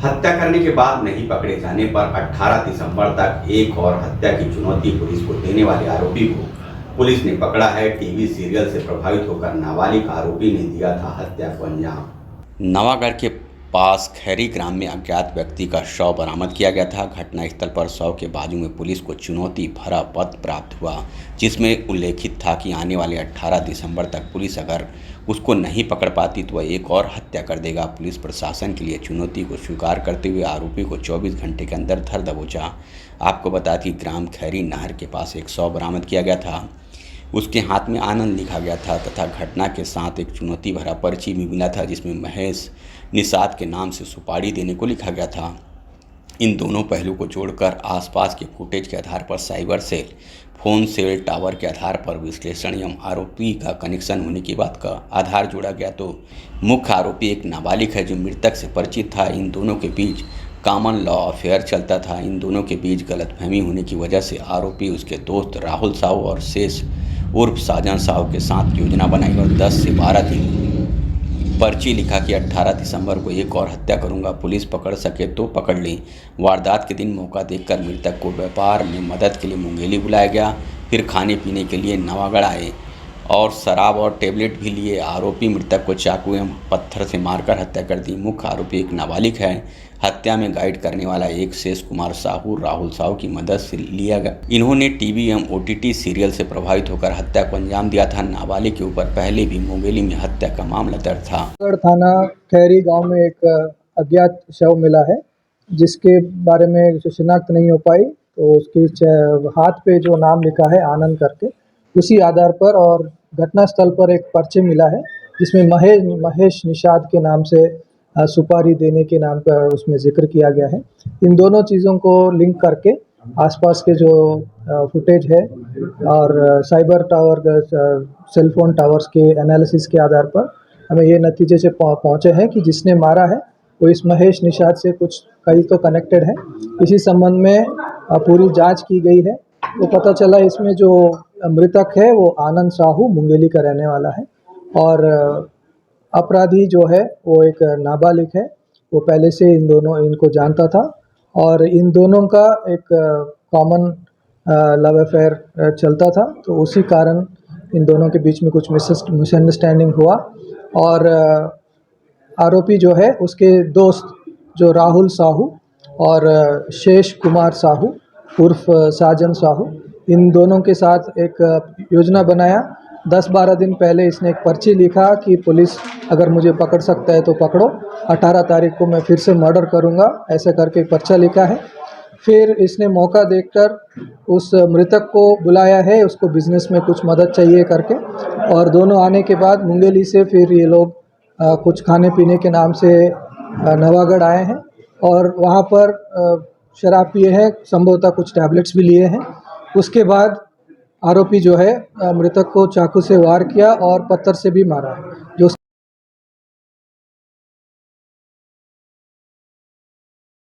हत्या करने के बाद नहीं पकड़े जाने पर 18 दिसंबर तक एक और हत्या की चुनौती पुलिस को देने वाले आरोपी को पुलिस ने पकड़ा है। टीवी सीरियल से प्रभावित होकर नाबालिग आरोपी ने दिया था हत्या को अंजाम। नवागढ़ के पास खैरी ग्राम में अज्ञात व्यक्ति का शव बरामद किया गया था। घटनास्थल पर शव के बाजू में पुलिस को चुनौती भरा पत्र प्राप्त हुआ, जिसमें उल्लेखित था कि आने वाले 18 दिसंबर तक पुलिस अगर उसको नहीं पकड़ पाती तो वह एक और हत्या कर देगा। पुलिस प्रशासन के लिए चुनौती को स्वीकार करते हुए आरोपी को 24 घंटे के अंदर धर दबोचा। आपको बता दें कि ग्राम खैरी नहर के पास एक शव बरामद किया गया था। उसके हाथ में आनंद लिखा गया था तथा घटना के साथ एक चुनौती भरा पर्ची भी मिला था, जिसमें महेश निषाद के नाम से सुपारी देने को लिखा गया था। इन दोनों पहलू को जोड़कर आसपास के फुटेज के आधार पर cyber cell, phone cell tower के आधार पर विश्लेषण एवं आरोपी का कनेक्शन होने की बात का आधार जोड़ा गया तो मुख्य आरोपी एक नाबालिग है जो मृतक से परिचित था। इन दोनों के बीच कॉमन लॉ अफेयर चलता था। इन दोनों के बीच गलतफहमी होने की वजह से आरोपी उसके दोस्त राहुल साहू और शेष उर्फ साजन साहू के साथ योजना बनाई और 10 से 12 दिन पर्ची लिखा कि 18 दिसंबर को एक और हत्या करूंगा, पुलिस पकड़ सके तो पकड़ ली। वारदात के दिन मौका देखकर मृतक को व्यापार में मदद के लिए मुंगेली बुलाया गया, फिर खाने पीने के लिए नवागढ़ आए और शराब और टेबलेट भी लिए। आरोपी मृतक को चाकू एवं पत्थर से मारकर हत्या कर दी। मुख्य आरोपी एक नाबालिग है। हत्या में गाइड करने वाला एक शेष कुमार साहू राहुल साहू की मदद से लिया गया। इन्होंने टीवी एवं ओटीटी सीरियल से प्रभावित होकर हत्या को अंजाम दिया था। नाबालिग के ऊपर पहले भी मुंगेली में हत्या का मामला दर्ज था। थाना खैरी गांव में एक अज्ञात शव मिला है, जिसके बारे में शिनाख्त नहीं हो पाई, तो उसके हाथ पे जो नाम लिखा है आनंद करके, उसी आधार पर और घटनास्थल पर एक पर्चे मिला है जिसमें महेश निषाद के नाम से सुपारी देने के नाम का उसमें जिक्र किया गया है। इन दोनों चीज़ों को लिंक करके आसपास के जो फुटेज है और साइबर टावर सेलफोन टावर्स के एनालिसिस के आधार पर हमें ये नतीजे से पहुँचे हैं कि जिसने मारा है वो इस महेश निषाद से कुछ कहीं तो कनेक्टेड है। इसी संबंध में पूरी जांच की गई है तो पता चला इसमें जो मृतक है वो आनंद साहू मुंगेली का रहने वाला है और अपराधी जो है वो एक नाबालिग है। वो पहले से इनको जानता था और इन दोनों का एक कॉमन लव अफेयर चलता था, तो उसी कारण इन दोनों के बीच में कुछ मिसअंडरस्टैंडिंग हुआ और आरोपी जो है उसके दोस्त जो राहुल साहू और शेष कुमार साहू उर्फ साजन साहू, इन दोनों के साथ एक योजना बनाया। 10-12 दिन पहले इसने एक पर्ची लिखा कि पुलिस अगर मुझे पकड़ सकता है तो पकड़ो, 18 तारीख को मैं फिर से मर्डर करूंगा, ऐसा करके एक पर्चा लिखा है। फिर इसने मौका देखकर उस मृतक को बुलाया है, उसको बिजनेस में कुछ मदद चाहिए करके, और दोनों आने के बाद मुंगेली से फिर ये लोग कुछ खाने पीने के नाम से नवागढ़ आए हैं और वहाँ पर शराब पिए हैं, संभवतः कुछ टैबलेट्स भी लिए हैं। उसके बाद आरोपी जो है मृतक को चाकू से वार किया और पत्थर से भी मारा है। जो